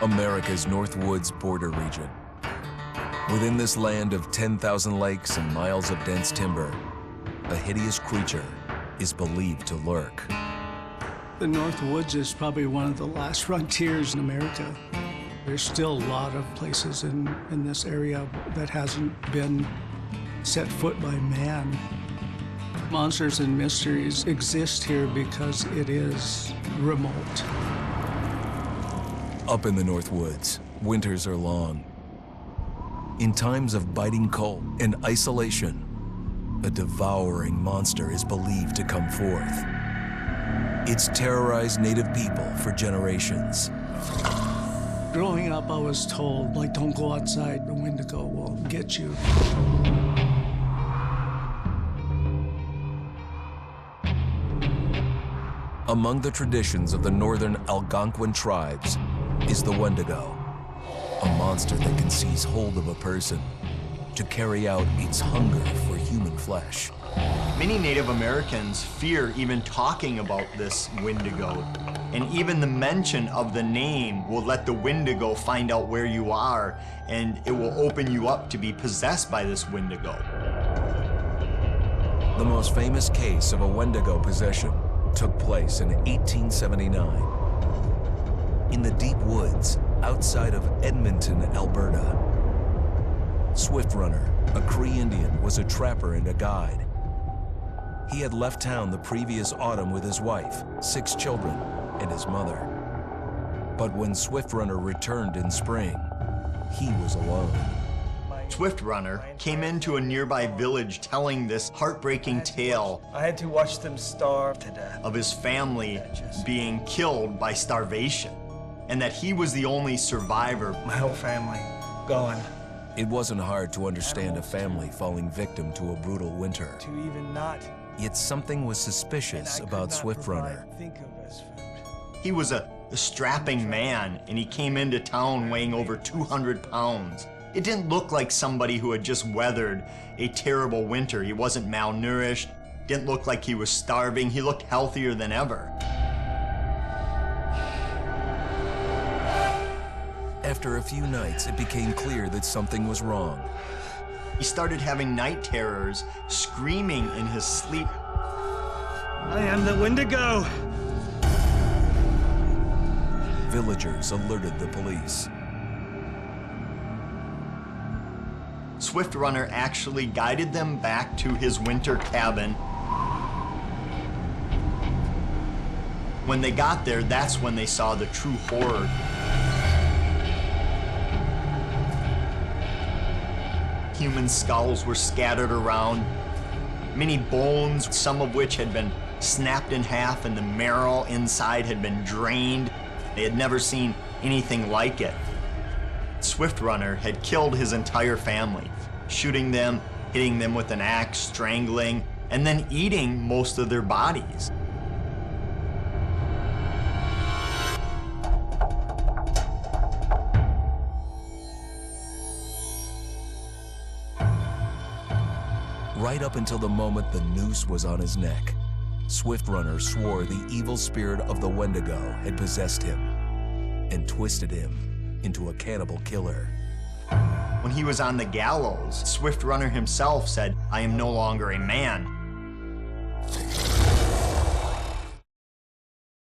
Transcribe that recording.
America's North Woods border region. Within this land of 10,000 lakes and miles of dense timber, a hideous creature is believed to lurk. The North Woods is probably one of the last frontiers in America. There's still a lot of places in this area that hasn't been set foot by man. Monsters and mysteries exist here because it is remote. Up in the North Woods, winters are long. In times of biting cold and isolation, a devouring monster is believed to come forth. It's terrorized native people for generations. Growing up, I was told, like, don't go outside, the Wendigo will get you. Among the traditions of the northern Algonquin tribes is the Wendigo, a monster that can seize hold of a person to carry out its hunger for human flesh. Many Native Americans fear even talking about this Wendigo, and even the mention of the name will let the Wendigo find out where you are, and it will open you up to be possessed by this Wendigo. The most famous case of a Wendigo possession took place in 1879 in the deep woods outside of Edmonton, Alberta. Swift Runner, a Cree Indian, was a trapper and a guide. He had left town the previous autumn with his wife, 6 children, and his mother. But when Swift Runner returned in spring, he was alone. Swift Runner came into a nearby village telling this heartbreaking tale. I had to watch them starve to death. Of his family being killed by starvation, and that he was the only survivor. My whole family gone. It wasn't hard to understand a family falling victim to a brutal winter. To even not. Yet something was suspicious about Swift Runner. He was a strapping man, and he came into town weighing over 200 pounds. It didn't look like somebody who had just weathered a terrible winter. He wasn't malnourished, didn't look like he was starving. He looked healthier than ever. After a few nights, it became clear that something was wrong. He started having night terrors, screaming in his sleep. I am the Wendigo! Villagers alerted the police. Swift Runner actually guided them back to his winter cabin. When they got there, that's when they saw the true horror. Human skulls were scattered around, many bones, some of which had been snapped in half and the marrow inside had been drained. They had never seen anything like it. Swift Runner had killed his entire family, shooting them, hitting them with an axe, strangling, and then eating most of their bodies. Right up until the moment the noose was on his neck, Swift Runner swore the evil spirit of the Wendigo had possessed him and twisted him into a cannibal killer. When he was on the gallows, Swift Runner himself said, "I am no longer a man.